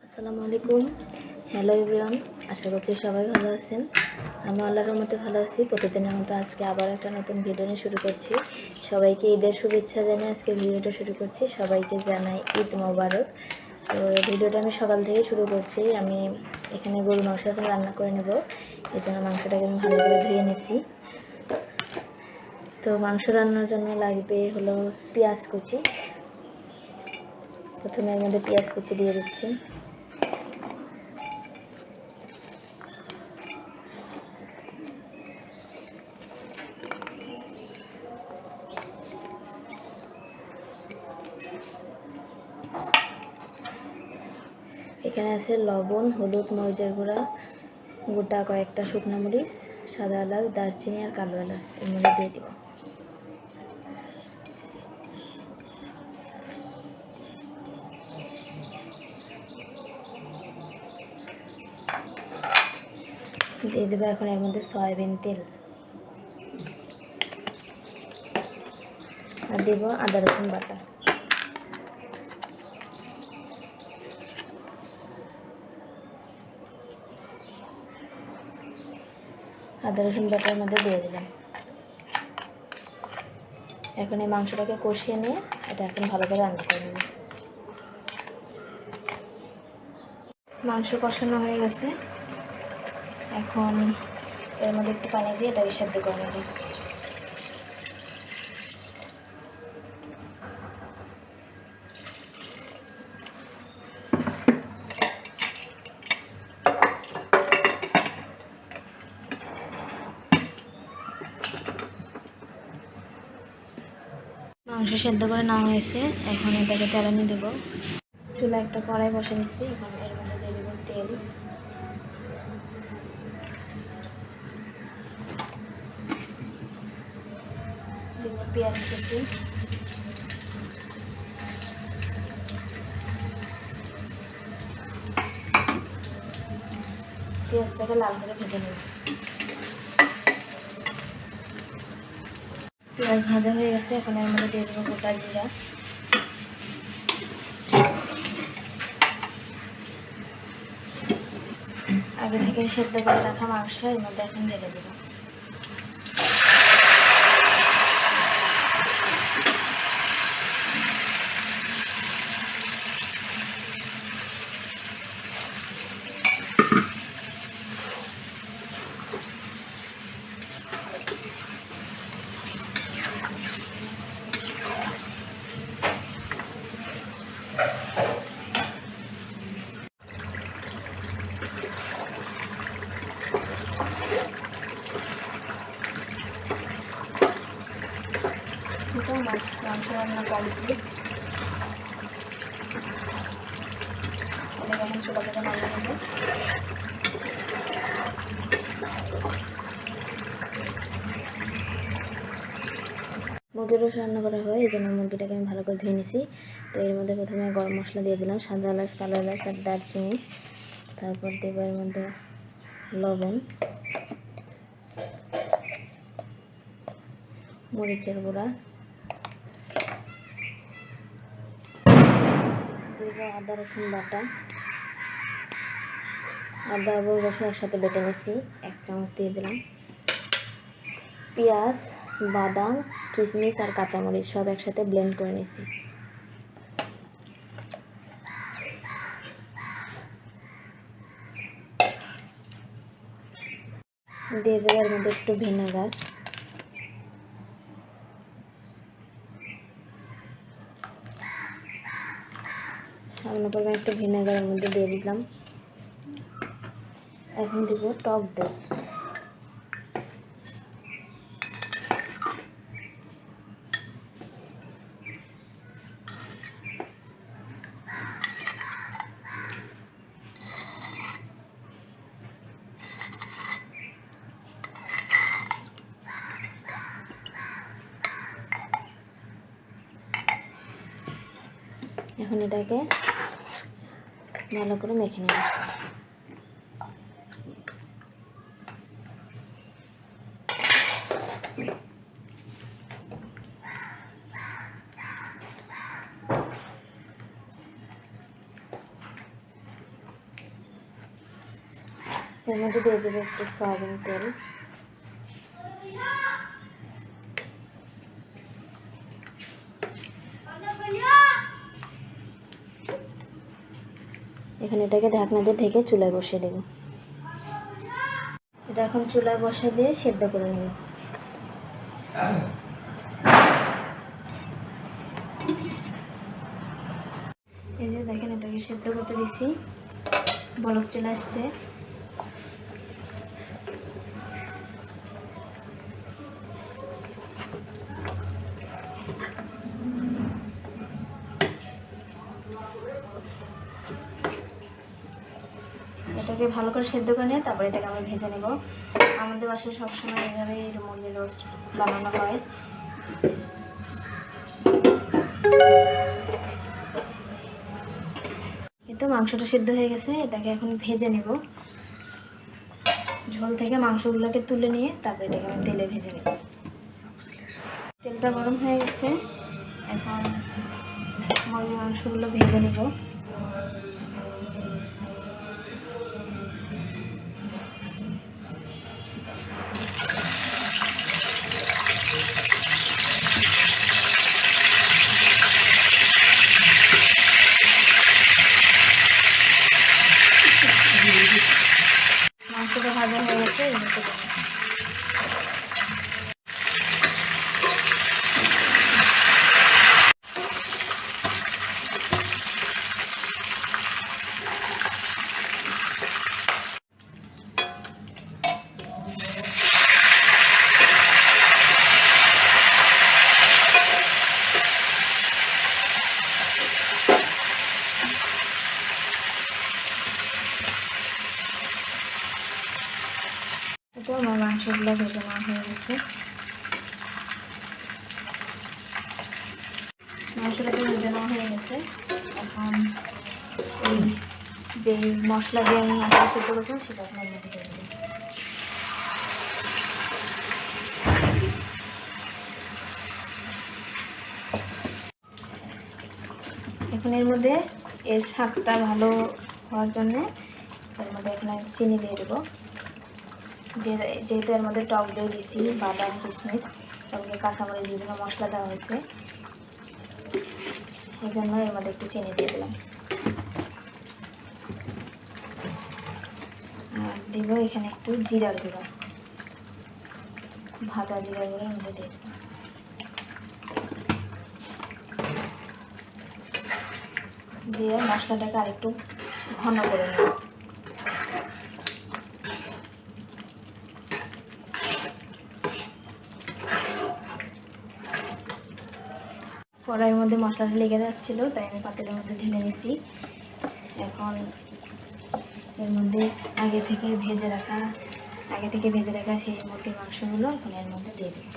আসসালামু আলাইকুম। Hello everyone, আশা করছি সবাই ভালো আছেন। আমি আল্লাহর রহমতে ভালো আছি। প্রতিদিনের মতো আজকে আবার একটা নতুন ভিডিও নিয়ে শুরু করছি। সবাইকে ঈদের শুভেচ্ছা জানিয়ে আজকে ভিডিওটা শুরু করছি। সবাইকে জানাই ঈদ মোবারক। তো ভিডিওটা আমি সকাল থেকে শুরু করছি। আমি এখানে গরুর মাংস এখন রান্না করে নেব, এই জন্য মাংসটাকে আমি ভালো করে ধুয়ে নিছি। তো মাংস রান্নার জন্য লাগবে হলো পেঁয়াজ কুচি। প্রথমে এর মধ্যে পেঁয়াজ কুচি দিয়ে দিচ্ছি। এখানে আছে লবণ, হলুদ, মরিচের গুঁড়া, গোটা কয়েকটা শুকনো মরিচ, সাদা এলাচ, দারচিনি আর কালো এলাচ এর মধ্যে দিয়ে দিব। দিয়ে দেবো এখন এর মধ্যে সয়াবিন তেল, আর দেবো আদা রসুন বাটা। আদা রসুন বাটার মধ্যে দিয়ে দিলাম। এখন এই মাংসটাকে কষিয়ে নিয়ে এটা এখন ভালো করে রান্না করে নেব। মাংস কষানো হয়ে গেছে, এখন এর মধ্যে একটু পানি দিয়ে এটাকে সেদ্ধ করে নেব। মাংস সেদ্ধ করে নেওয়া হয়েছে, এখন এটাকে জ্বালানি দেবো। চুলা একটা কড়াই বসে দিচ্ছি, এখন এর মধ্যে দিয়ে দেবো তেল। দেব পেঁয়াজ কুচি, পেঁয়াজটাকে লাল করে ভেজে নেব। পেঁয়াজ ভাজা হয়ে গেছে, এখন এর মধ্যে দিয়ে দেবো গোটা জিরা, আগে থেকে সেদ্ধ করে রাখা মাংস এর মধ্যে এখন ঢেলে দেবো। মাংস রান্না কমপ্লিট। এখন চুলা থেকে নামিয়ে নেব। মুরগির রোস্ট রান্না করা হয়, এই জন্য মুরগিটাকে আমি ভালো করে ধুয়ে নিছি। তো এর মধ্যে প্রথমে গরম মশলা দিয়ে দিলাম, সাদা এলাচ, কালো এলাচ আর দারচিনি। তারপর দেব এর মধ্যে লবণ, মরিচের গুঁড়া, দেব আদা রসুন বাটা। আদা এবং রসুন একসাথে বেটে নিছি, 1 চামচ দিয়ে দিলাম। পেঁয়াজ, বাদাম, কিশমিশ আর কাঁচামরিচ সব একসাথে ব্লেন্ড করে নিছি। দিয়ে দেবো এর মধ্যে একটু ভিনেগার, সামান্য পরিমাণ একটু ভিনেগারের মধ্যে দিয়ে দিলাম। এখন দিব টক দই। এখন এটাকে ভালো করে মেখে নেব। এর মধ্যে দিয়ে দেবো একটু সয়াবিন তেল। এখানে এটাকে ঢাকনা দিয়ে ঢেকে চুলায় বসিয়ে দেব। এটা এখন চুলায় বসিয়ে দিয়ে সেদ্ধ করে নেব। এই যে দেখেন, এটাকে সেদ্ধ করতে দিছি, বলক চলে আসছে। এটাকে ভালো করে সেদ্ধ করে নিয়ে তারপরে এটাকে আমরা ভেজে নেব। আমাদের বাসায় সবসময় এইভাবেই মুরগির রোস্ট বানানো হয়। কিন্তু মাংসটা সিদ্ধ হয়ে গেছে, এটাকে এখন ভেজে নেব। ঝোল থেকে মাংসগুলোকে তুলে নিয়ে তারপরে এটাকে আমি তেলে ভেজে নেব। তেলটা গরম হয়ে গেছে, এখন মুরগির মাংসগুলো ভেজে নেব। মাংসটা ভাজা হয়ে গেছে, তো আমার মাংসগুলো ভেজে নেওয়া হয়ে গেছে। মাংসটাকে ভেজে নেওয়া হয়ে গেছে, এখন ওই যে মশলা দিয়ে আমি মাংস সেদ্ধ করছিলাম সেটা এখন মধ্যে দিয়ে দেবো। এখন এর মধ্যে এর স্বাদটা ভালো হওয়ার জন্য এর মধ্যে এখানে চিনি দিয়ে দেবো। যেহেতু এর মধ্যে টক দই দিয়েছি, বাদাম, কিশমিশ, তারপরে কাঁচামরিচ, বিভিন্ন মশলা দেওয়া হয়েছে, এই জন্য এর মধ্যে একটু চিনি দিয়ে দিলাম। আর দিব এখানে একটু জিরার গুঁড়া, ভাজা জিরার গুঁড়ো এর মধ্যে দিয়ে দেবো। দিয়ে মশলাটাকে আরেকটু ঘন করে নেব। কড়াইয়ের মধ্যে মশলাটা লেগে যাচ্ছিল, তাই আমি পাতিলের মধ্যে ঢেলে নিয়েছি। এখন এর মধ্যে আগে থেকে ভেজে রাখা সেই মুরগির মাংসগুলো এখন এর মধ্যে দিয়ে দেব।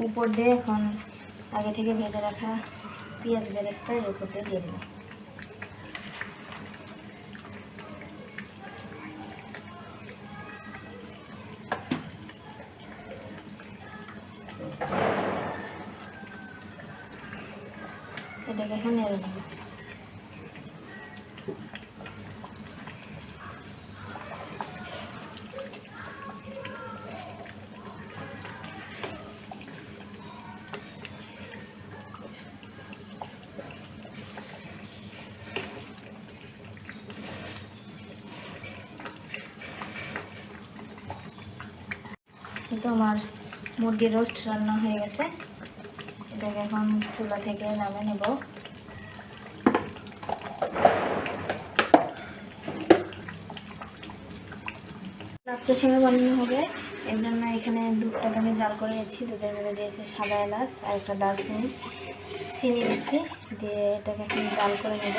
উপর দিয়ে এখন আগে থেকে ভেজে রাখা পেঁয়াজ বেরেস্তা এর উপর দিয়ে দেব। এটাকে এখন নেড়ে নেব। কিন্তু আমার মুরগির রোস্ট রান্না হয়ে গেছে, এটাকে এখন চুলা থেকে নামিয়ে নেব। লাচ্চা সেমাই বানানো হবে, এর জন্য এখানে দুধটাকে আমি জাল করে নিয়েছি। দুধের মধ্যে দিয়েছি সাদা এলাচ আর একটা দারচিনি, চিনি দিচ্ছি, দিয়ে এটাকে এখন জাল করে নেব।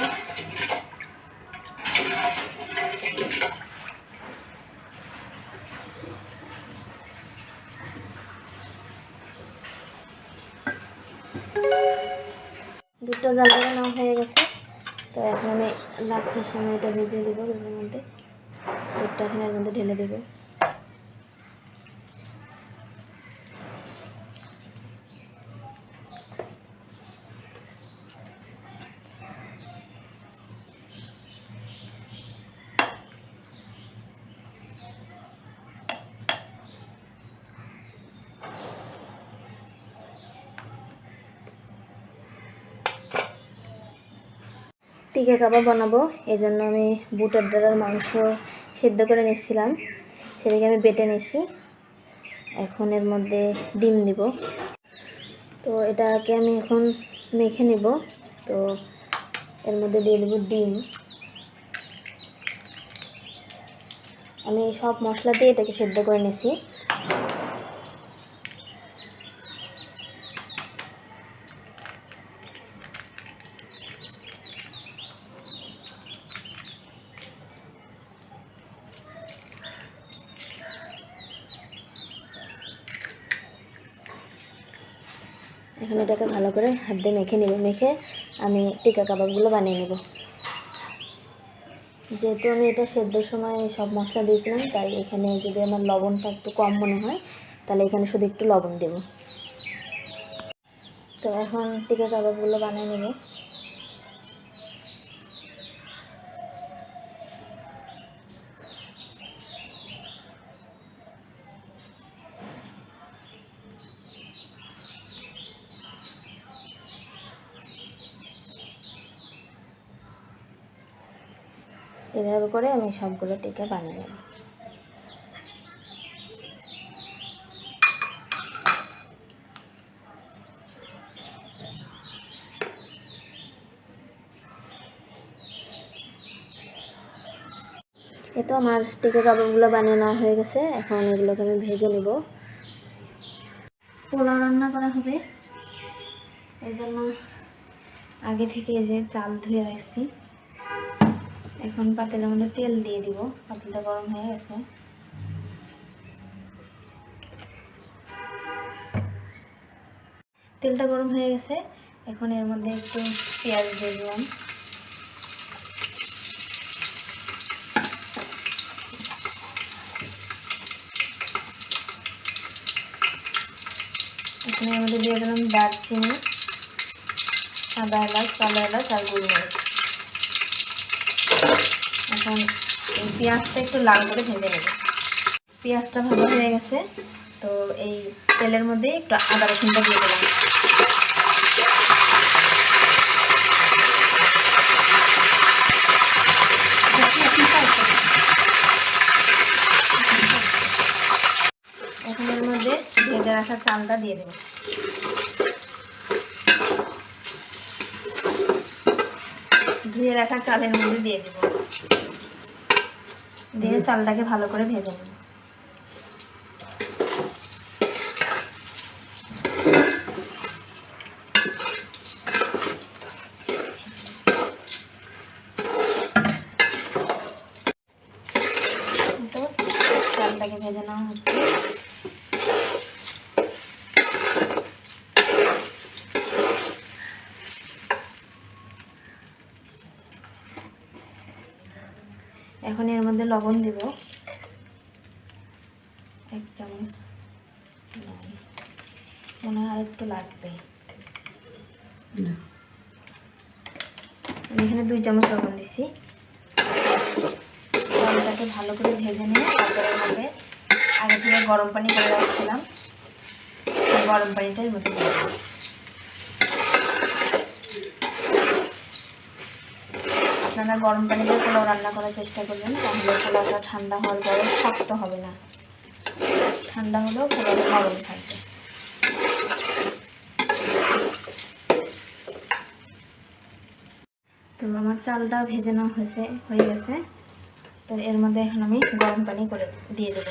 দুধটা জাল করে নেওয়া হয়ে গেছে। তো এখন আমি লাচ্ছির সময় এটা ভেজে দেবো দুধের মধ্যে। দুধটা এখন এর মধ্যে ঢেলে দেবো। টিকা কাবাব বানাবো, এই জন্য আমি বুটের ডালের মাংস সিদ্ধ করে নিচ্ছিলাম, সেটাকে আমি বেটে নিছি। এখন এর মধ্যে ডিম দিব। তো এটাকে আমি এখন মেখে নিব। তো এর মধ্যে দিয়ে দেব ডিম। আমি সব মশলা দিয়ে এটাকে সিদ্ধ করে নিছি। এখন এটাকে ভালো করে হাত দিয়ে মেখে নেব। মেখে আমি টিকা কাবাবগুলো বানিয়ে নেব। যেহেতু আমি এটা সেদ্ধর সময় সব মশলা দিয়েছিলাম, তাই এখানে যদি আমার লবণটা একটু কম মনে হয় তাহলে এখানে শুধু একটু লবণ দেব। তো এখন টিকা কাবাবগুলো বানিয়ে নেব। এভাবে করে আমি সবগুলো টিকা বানিয়ে নেব। এই তো আমার টিকা কাবাবগুলো বানিয়ে নেওয়া হয়ে গেছে। এখন এগুলোকে আমি ভেজে নেব। পোলাও রান্না করা হবে, এই জন্য আগে থেকে এই যে চাল ধুয়ে রাখছি। এখন পাতিলের মধ্যে তেল দিয়ে দিব। পাতিলটা গরম হয়ে গেছে। তেলটা গরম হয়ে গেছে। এখন এর মধ্যে একটু পেঁয়াজ দিয়ে দিলাম। এখন এর মধ্যে দিয়ে দিলাম দারচিনি, সাদা এলাচ, কালো এলাচ আর গোলমরিচ। এখন এই পেঁয়াজটা একটু লাল করে ভেজে নেব। পেঁয়াজটা ভাজা হয়ে গেছে। তো এই তেলের মধ্যে একটু আদা রসুনটা দিয়ে দিলাম। এখন এর মধ্যে ভেজে রাখা চালটা দিয়ে দেব। ধুয়ে রাখা চালের মধ্যে দিয়ে দেব। দিয়ে চালটাকে ভালো করে ভেজে নেব। চালটাকে ভেজে নেওয়া হচ্ছে। এখন এর মধ্যে লবণ দেব 1 চামচ, মনে হয় আর একটু লাগবে। আমি এখানে 2 চামচ লবণ দিছি। চালটাকে ভালো করে ভেজে নিয়ে তারপরে এর মধ্যে আগে থেকে গরম পানি করে রাখছিলাম, গরম পানিটা এর মধ্যে দিয়ে দেব। আপনারা গরম পানিতে পোলাও রান্না করার চেষ্টা করবেন, তাহলে পোলাওটা ঠান্ডা হওয়ার পরে শক্ত হবে না। ঠান্ডা হলেও পোলাওটা নরম থাকবে। তো আমার চালটা ভেজে নেওয়া হয়ে গেছে। তো এর মধ্যে এখন আমি গরম পানি করে দিয়ে দেব।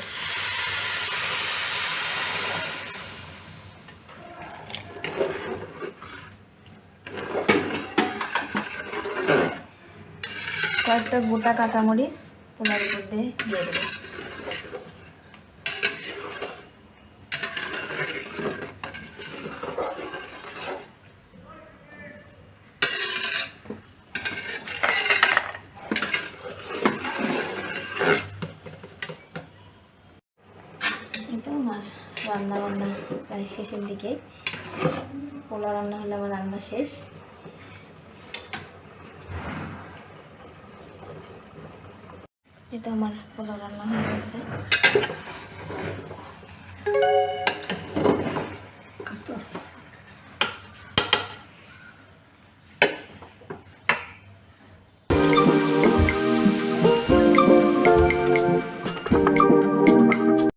কয়েকটা গোটা কাঁচামরিচ পোলাওর উপর দিয়ে দেব। প্রায় শেষের দিকে। পোলাও রান্না হলে আমার রান্না শেষ। এটা আমার পোলাও রান্না হয়ে গেছে।